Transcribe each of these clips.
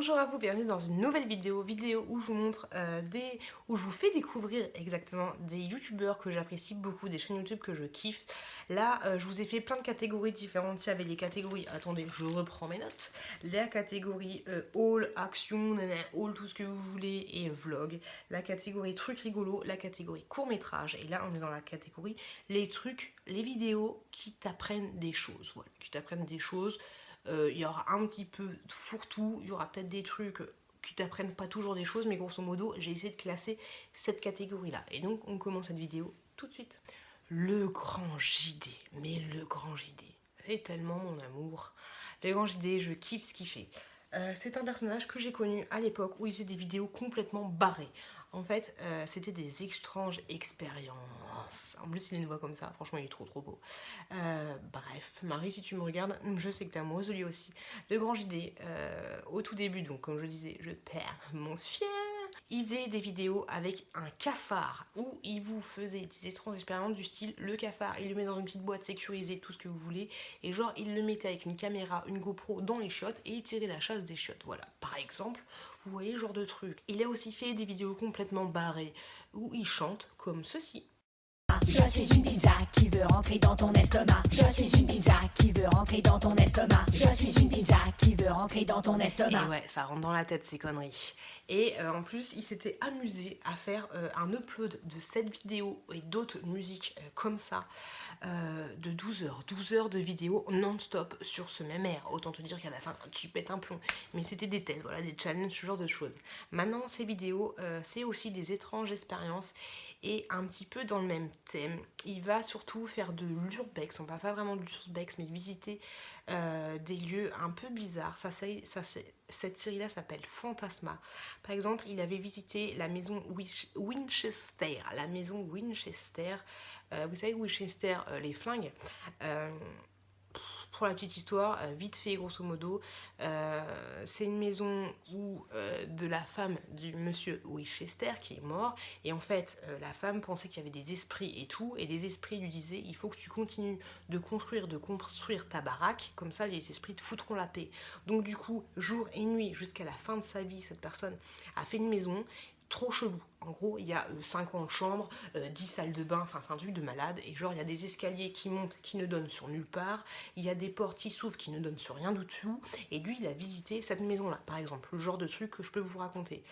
Bonjour à vous, bienvenue dans une nouvelle vidéo où je vous montre où je vous fais découvrir exactement des youtubeurs que j'apprécie beaucoup, des chaînes YouTube que je kiffe. Là, je vous ai fait plein de catégories différentes. Il y avait les catégories, attendez, je reprends mes notes. La catégorie haul, action, haul, tout ce que vous voulez et vlog. La catégorie trucs rigolos, la catégorie court métrage. Et là, on est dans la catégorie les trucs, les vidéos qui t'apprennent des choses. Voilà, qui t'apprennent des choses. Il y aura un petit peu de fourre-tout, il y aura peut-être des trucs qui t'apprennent pas toujours des choses, mais grosso modo, j'ai essayé de classer cette catégorie-là. Et donc, on commence cette vidéo tout de suite. Le grand JD, mais le grand JD, est tellement mon amour. Le grand JD, je kiffe ce qu'il fait. C'est un personnage que j'ai connu à l'époque où il faisait des vidéos complètement barrées. En fait, c'était des étranges expériences. En plus, il a une voix comme ça. Franchement, il est trop trop beau. Bref, Marie, si tu me regardes, je sais que tu es amoureuse de lui aussi. Le grand JD, au tout début, donc comme je disais, je perds mon fier. Il faisait des vidéos avec un cafard où il vous faisait des étranges expériences du style le cafard, il le met dans une petite boîte sécurisée, tout ce que vous voulez, et genre il le mettait avec une caméra, une GoPro dans les chiottes et il tirait la chasse des chiottes. Voilà, par exemple, vous voyez ce genre de truc. Il a aussi fait des vidéos complètement barrées où il chante comme ceci. Je suis une pizza qui veut rentrer dans ton estomac. Je suis une pizza qui veut rentrer dans ton estomac. Je suis une pizza qui veut rentrer dans ton estomac. Et ouais, ça rentre dans la tête ces conneries. Et en plus, il s'était amusé à faire un upload de cette vidéo et d'autres musiques comme ça de 12 heures. 12 heures de vidéo non-stop sur ce même air. Autant te dire qu'à la fin, tu pètes un plomb. Mais c'était des tests, voilà, des challenges, ce genre de choses. Maintenant, ces vidéos, c'est aussi des étranges expériences et un petit peu dans le même thème. Il va surtout faire de l'urbex, on va pas vraiment de l'urbex, mais visiter des lieux un peu bizarres. Cette série-là s'appelle Fantasma. Par exemple, il avait visité la maison Winchester. La maison Winchester, vous savez, Winchester, les flingues. Pour la petite histoire, vite fait grosso modo, c'est une maison où de la femme du monsieur Winchester qui est mort, et en fait la femme pensait qu'il y avait des esprits et tout, et les esprits lui disaient il faut que tu continues de construire ta baraque, comme ça les esprits te foutront la paix. Donc du coup, jour et nuit jusqu'à la fin de sa vie, cette personne a fait une maison trop chelou. En gros, il y a 50 chambres, 10 salles de bain, enfin c'est un truc de malade. Et genre, il y a des escaliers qui montent, qui ne donnent sur nulle part. Il y a des portes qui s'ouvrent, qui ne donnent sur rien du tout. Et lui, il a visité cette maison-là, par exemple. Le genre de truc que je peux vous raconter.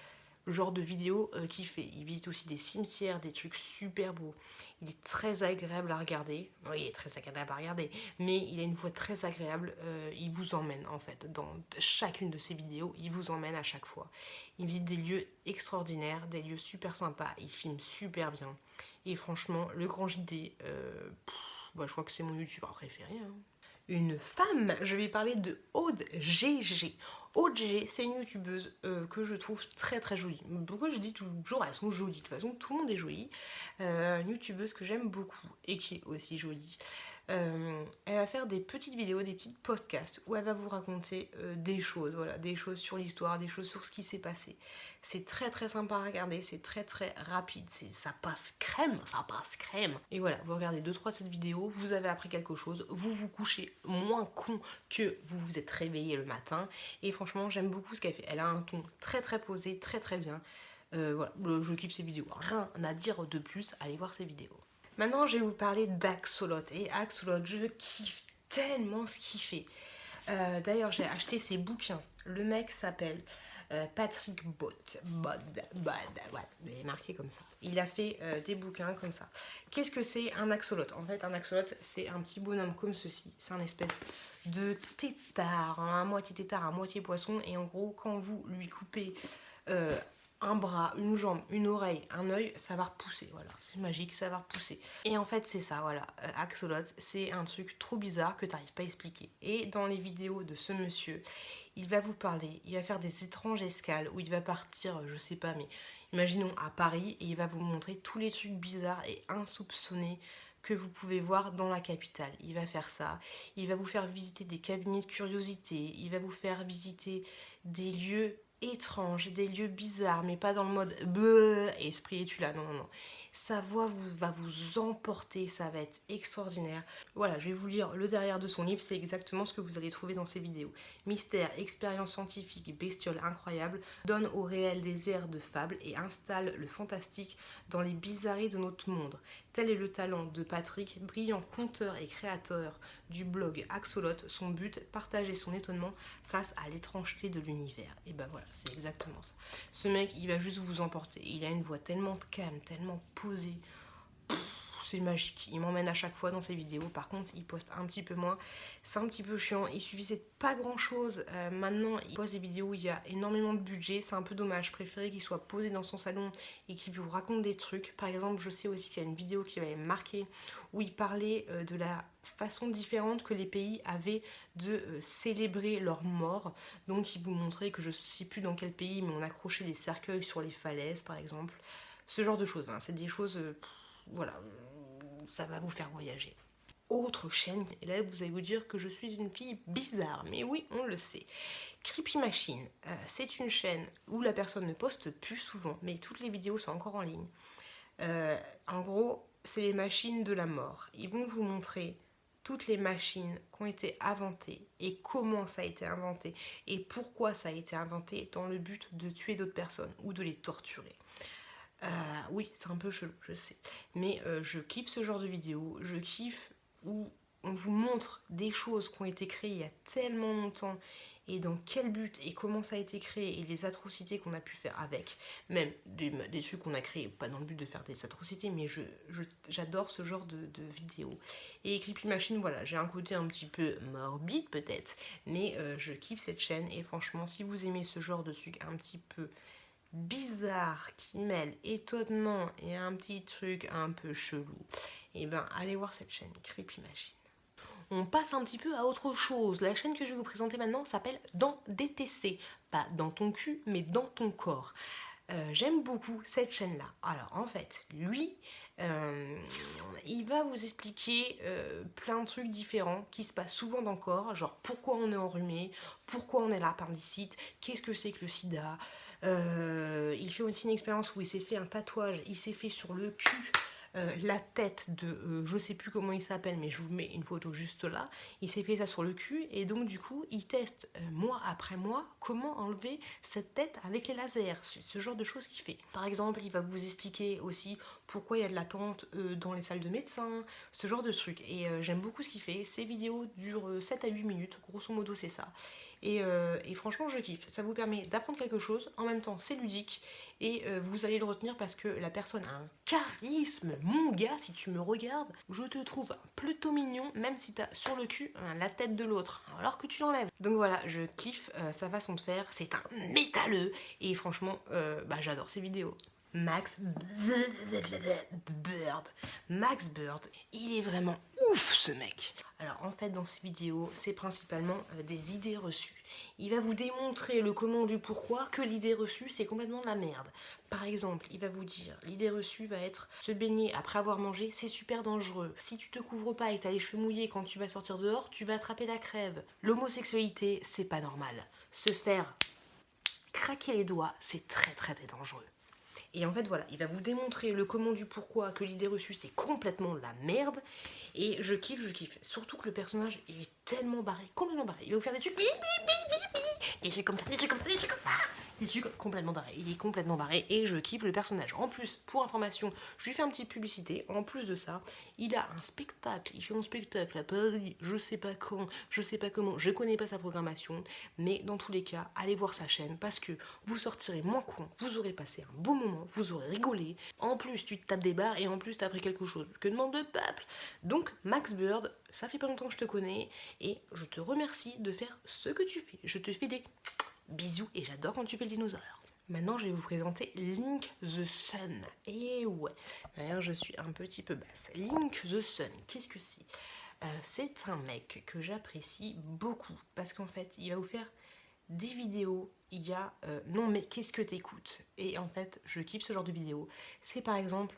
Le genre de vidéo qu'il fait. Il visite aussi des cimetières, des trucs super beaux. Il est très agréable à regarder. Oui, il est très agréable à regarder. Mais il a une voix très agréable. Il vous emmène, en fait. Dans chacune de ses vidéos, il vous emmène à chaque fois. Il visite des lieux extraordinaires, des lieux super sympas. Il filme super bien. Et franchement, le grand JD, je crois que c'est mon youtubeur préféré. Hein. Une femme, je vais parler de Aude GG. Aude GG, c'est une youtubeuse que je trouve très très jolie. Pourquoi je dis toujours elles sont jolies? De toute façon, tout le monde est joli. Une youtubeuse que j'aime beaucoup et qui est aussi jolie. Elle va faire des petites vidéos, des petites podcasts où elle va vous raconter des choses, voilà, des choses sur l'histoire, des choses sur ce qui s'est passé. C'est très très sympa à regarder, c'est très très rapide, ça passe crème, ça passe crème. Et voilà, vous regardez 2-3 de cette vidéo, vous avez appris quelque chose, vous vous couchez moins con que vous vous êtes réveillé le matin. Et franchement, j'aime beaucoup ce qu'elle fait. Elle a un ton très très posé, très très bien. Voilà, je kiffe ses vidéos. Rien à dire de plus, allez voir ses vidéos. Maintenant, je vais vous parler d'Axolot. Et Axolot, je kiffe tellement ce qu'il fait. D'ailleurs, j'ai acheté ses bouquins. Le mec s'appelle Patrick Bott. Ouais, il est marqué comme ça. Il a fait des bouquins comme ça. Qu'est-ce que c'est un axolot? En fait, un axolot, c'est un petit bonhomme comme ceci. C'est un espèce de tétard, hein, à moitié tétard, à moitié poisson. Et en gros, quand vous lui coupez un bras, une jambe, une oreille, un œil, ça va repousser, voilà, c'est magique, ça va repousser. Et en fait c'est ça, voilà, Axolot, c'est un truc trop bizarre que t'arrives pas à expliquer. Et dans les vidéos de ce monsieur, il va vous parler, il va faire des étranges escales où il va partir, je sais pas, mais imaginons à Paris, et il va vous montrer tous les trucs bizarres et insoupçonnés que vous pouvez voir dans la capitale. Il va faire ça, il va vous faire visiter des cabinets de curiosité, il va vous faire visiter des lieux étranges, des lieux bizarres, mais pas dans le mode bleu, esprit es-tu là, non, non, non. Sa voix va vous emporter, ça va être extraordinaire. Voilà, je vais vous lire le derrière de son livre, c'est exactement ce que vous allez trouver dans ces vidéos. Mystère, expérience scientifique, bestiole incroyable, donne au réel des airs de fable et installe le fantastique dans les bizarreries de notre monde. Tel est le talent de Patrick, brillant conteur et créateur du blog Axolot. Son but, partager son étonnement face à l'étrangeté de l'univers. Et ben voilà, c'est exactement ça. Ce mec, il va juste vous emporter. Il a une voix tellement calme, tellement posée. C'est magique. Il m'emmène à chaque fois dans ses vidéos. Par contre, il poste un petit peu moins. C'est un petit peu chiant. Il suffisait de pas grand chose. Maintenant, il poste des vidéos où il y a énormément de budget. C'est un peu dommage. Je préférais qu'il soit posé dans son salon et qu'il vous raconte des trucs. Par exemple, je sais aussi qu'il y a une vidéo qui m'avait marqué où il parlait de la façon différente que les pays avaient de célébrer leur mort. Donc, il vous montrait que je ne sais plus dans quel pays, mais on accrochait des cercueils sur les falaises, par exemple. Ce genre de choses. Hein. C'est des choses... voilà, ça va vous faire voyager. Autre chaîne, et là vous allez vous dire que je suis une fille bizarre, mais oui, on le sait. Creepy Machine, c'est une chaîne où la personne ne poste plus souvent, mais toutes les vidéos sont encore en ligne. En gros, c'est les machines de la mort. Ils vont vous montrer toutes les machines qui ont été inventées et comment ça a été inventé et pourquoi ça a été inventé dans le but de tuer d'autres personnes ou de les torturer. Oui, c'est un peu chelou, je sais. Mais je kiffe ce genre de vidéo. Je kiffe où on vous montre des choses qui ont été créées il y a tellement longtemps et dans quel but et comment ça a été créé et les atrocités qu'on a pu faire avec. Même des trucs qu'on a créés, pas dans le but de faire des atrocités, mais j'adore ce genre de vidéos. Et Creepy Machine, voilà, j'ai un côté un petit peu morbide peut-être, mais je kiffe cette chaîne et franchement, si vous aimez ce genre de truc un petit peu bizarre qui mêle étonnement et un petit truc un peu chelou, et ben allez voir cette chaîne Creepy Machine. On passe un petit peu à autre chose. La chaîne que je vais vous présenter maintenant s'appelle Dans DTC. Pas dans ton cul, mais dans ton corps. J'aime beaucoup cette chaîne-là. Alors en fait, lui, il va vous expliquer plein de trucs différents qui se passent souvent dans le corps, genre pourquoi on est enrhumé, pourquoi on est l'appendicite, qu'est-ce que c'est que le sida. Il fait aussi une expérience où il s'est fait un tatouage, il s'est fait sur le cul la tête de je sais plus comment il s'appelle, mais je vous mets une photo juste là. Il s'est fait ça sur le cul et donc du coup il teste mois après mois comment enlever cette tête avec les lasers, ce genre de choses qu'il fait. Par exemple, il va vous expliquer aussi pourquoi il y a de l'attente dans les salles de médecins, ce genre de trucs. Et j'aime beaucoup ce qu'il fait. Ces vidéos durent 7 à 8 minutes, grosso modo c'est ça. Et franchement je kiffe, ça vous permet d'apprendre quelque chose, en même temps c'est ludique et vous allez le retenir parce que la personne a un charisme. Mon gars, si tu me regardes, je te trouve plutôt mignon, même si t'as sur le cul la tête de l'autre, alors que tu l'enlèves. Donc voilà, je kiffe sa façon de faire, c'est un métalleux et franchement j'adore ses vidéos. Max Bird. Max Bird, il est vraiment ouf ce mec. Alors en fait dans ces vidéos, c'est principalement des idées reçues. Il va vous démontrer le comment du pourquoi que l'idée reçue c'est complètement de la merde. Par exemple, il va vous dire, l'idée reçue va être se baigner après avoir mangé, c'est super dangereux. Si tu te couvres pas et que t'as les cheveux mouillés quand tu vas sortir dehors, tu vas attraper la crève. L'homosexualité, c'est pas normal. Se faire craquer les doigts, c'est très très dangereux. Et en fait, voilà, il va vous démontrer le comment du pourquoi, que l'idée reçue, c'est complètement la merde. Et je kiffe, je kiffe. Surtout que le personnage est tellement barré, complètement barré. Il va vous faire des trucs, des trucs comme ça, des trucs comme ça, des trucs comme ça. Des trucs complètement barrés. Il est complètement barré et je kiffe le personnage. En plus, pour information, je lui fais un petit publicité. En plus de ça, il a un spectacle. Il fait un spectacle à Paris, je sais pas quand, je sais pas comment, je connais pas sa programmation. Mais dans tous les cas, allez voir sa chaîne parce que vous sortirez moins con, vous aurez passé un beau moment, vous aurez rigolé. En plus, tu te tapes des barres et en plus, t'as appris quelque chose. Que demande le peuple? Donc, Max Bird, ça fait pas longtemps que je te connais et je te remercie de faire ce que tu fais. Je te fais des bisous et j'adore quand tu fais le dinosaure. Maintenant, je vais vous présenter Link the Sun. Et ouais, d'ailleurs, je suis un petit peu basse. Link the Sun, qu'est-ce que c'est? C'est un mec que j'apprécie beaucoup parce qu'en fait, il va vous faire des vidéos. Il y a non mais qu'est-ce que t'écoutes? Et en fait, je kiffe ce genre de vidéos. C'est par exemple,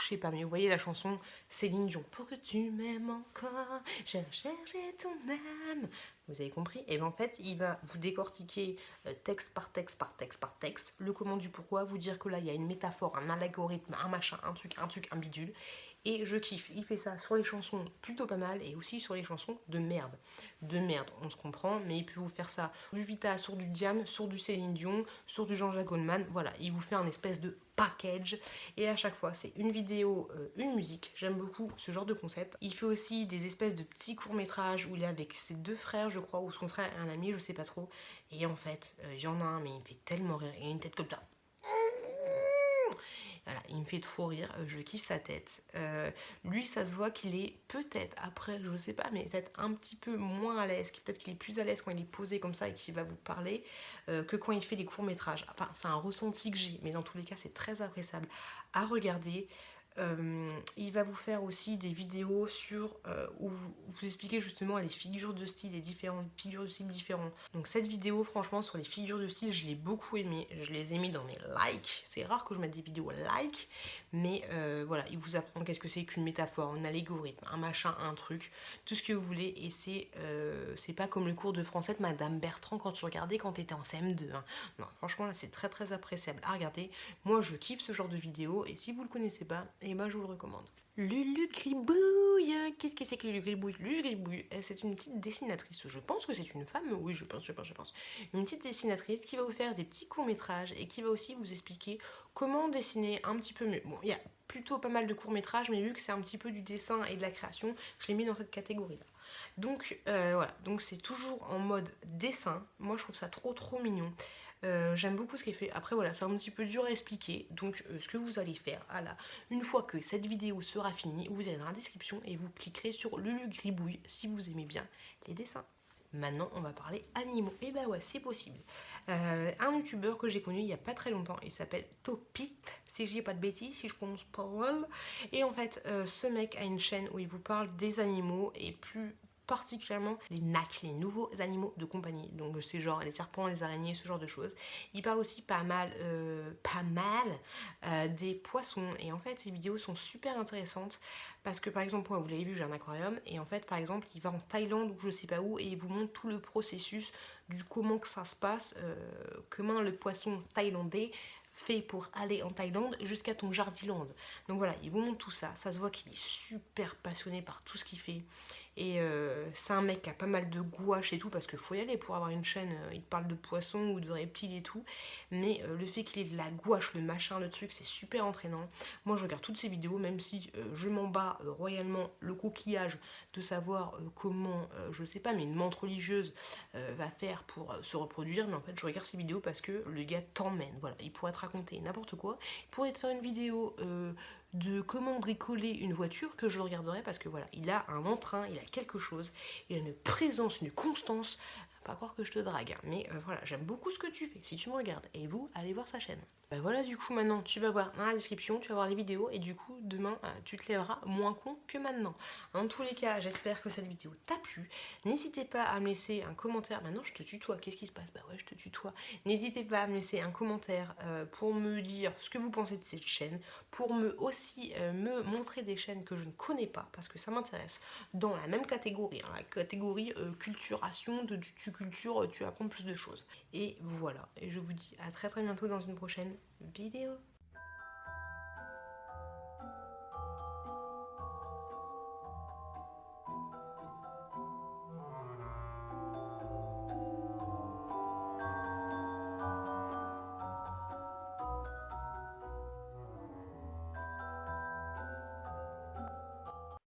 je sais pas, mais vous voyez la chanson Céline Dion. Pour que tu m'aimes encore, j'ai cherché ton âme. Vous avez compris? Et bien en fait, il va vous décortiquer texte par texte par texte par texte, le comment du pourquoi, vous dire que là il y a une métaphore, un algorithme, un machin, un truc, un bidule. Et je kiffe. Il fait ça sur les chansons plutôt pas mal et aussi sur les chansons de merde. De merde, on se comprend, mais il peut vous faire ça sur du Vita, sur du Diam, sur du Céline Dion, sur du Jean-Jacques Goldman. Voilà, il vous fait un espèce de package et à chaque fois c'est une vidéo, une musique. J'aime beaucoup ce genre de concept. Il fait aussi des espèces de petits courts-métrages où il est avec ses deux frères, je crois, ou son frère et un ami, je sais pas trop. Et en fait, il y en a un, mais il me fait tellement rire. Il a une tête comme ça. Voilà, il me fait trop rire, je kiffe sa tête. Lui, ça se voit qu'il est peut-être, après, je sais pas, mais peut-être un petit peu moins à l'aise. Peut-être qu'il est plus à l'aise quand il est posé comme ça et qu'il va vous parler que quand il fait les courts-métrages. Enfin, c'est un ressenti que j'ai, mais dans tous les cas, c'est très appréciable à regarder. Il va vous faire aussi des vidéos sur où vous expliquez justement les figures de style, les différentes figures de style différentes. Donc cette vidéo, franchement, sur les figures de style, je l'ai beaucoup aimé. Je les ai mis dans mes likes. C'est rare que je mette des vidéos like, mais voilà, il vous apprend qu'est-ce que c'est qu'une métaphore, un algorithme, un machin, un truc, tout ce que vous voulez. Et c'est pas comme le cours de français de Madame Bertrand quand tu regardais quand tu étais en CM2. Hein. Non, franchement, là, c'est très très appréciable à regarder. Moi, je kiffe ce genre de vidéo et si vous le connaissez pas, et moi je vous le recommande. Lulu Gribouille, qu'est-ce que c'est que Lulu Gribouille? Lulu Gribouille, c'est une petite dessinatrice, je pense que c'est une femme, oui je pense. Une petite dessinatrice qui va vous faire des petits courts-métrages et qui va aussi vous expliquer comment dessiner un petit peu mieux. Bon, il y a plutôt pas mal de courts-métrages, mais vu que c'est un petit peu du dessin et de la création, je l'ai mis dans cette catégorie-là. Donc voilà, donc c'est toujours en mode dessin, moi je trouve ça trop mignon. J'aime beaucoup ce qu'il fait. Après voilà, c'est un petit peu dur à expliquer. Donc ce que vous allez faire, une fois que cette vidéo sera finie, vous allez dans la description et vous cliquerez sur Lulu Gribouille si vous aimez bien les dessins. Maintenant, on va parler animaux. Et bah ouais, c'est possible. Un youtubeur que j'ai connu il y a pas très longtemps, il s'appelle Topit, si je dis pas de bêtises, si je prononce pas mal. Et en fait, ce mec a une chaîne où il vous parle des animaux et plus particulièrement les NAC, les nouveaux animaux de compagnie. Donc c'est genre les serpents, les araignées, ce genre de choses. Il parle aussi pas mal des poissons. Et en fait, ces vidéos sont super intéressantes parce que par exemple, moi, vous l'avez vu, j'ai un aquarium. Et en fait, par exemple, il va en Thaïlande ou je sais pas où et il vous montre tout le processus du comment que ça se passe, comment le poisson thaïlandais fait pour aller en Thaïlande jusqu'à ton Jardiland. Donc voilà, il vous montre tout ça. Ça se voit qu'il est super passionné par tout ce qu'il fait. Et c'est un mec qui a pas mal de gouache et tout, parce qu'il faut y aller pour avoir une chaîne. Il parle de poissons ou de reptiles et tout. Mais le fait qu'il ait de la gouache, le machin, le truc, c'est super entraînant. Moi, je regarde toutes ces vidéos, même si je m'en bats royalement le coquillage de savoir comment, je sais pas, mais une menthe religieuse va faire pour se reproduire. Mais en fait, je regarde ces vidéos parce que le gars t'emmène. Voilà, il pourrait te raconter n'importe quoi. Il pourrait te faire une vidéo de comment bricoler une voiture que je regarderai parce que voilà, il a un entrain, il a quelque chose, il a une présence, une constance. Pas croire que je te drague, hein, mais voilà, j'aime beaucoup ce que tu fais si tu me regardes. Et vous, allez voir sa chaîne. Bah voilà, du coup, maintenant, tu vas voir dans la description, tu vas voir les vidéos, et du coup, demain, tu te lèveras moins con que maintenant. En tous les cas, j'espère que cette vidéo t'a plu. N'hésitez pas à me laisser un commentaire. Maintenant, je te tutoie. Qu'est-ce qui se passe? Bah ouais, je te tutoie. N'hésitez pas à me laisser un commentaire pour me dire ce que vous pensez de cette chaîne, pour me aussi me montrer des chaînes que je ne connais pas, parce que ça m'intéresse, dans la même catégorie, hein, la catégorie culturation, de culture, tu apprends plus de choses. Et voilà, et je vous dis à très bientôt dans une prochaine vidéo.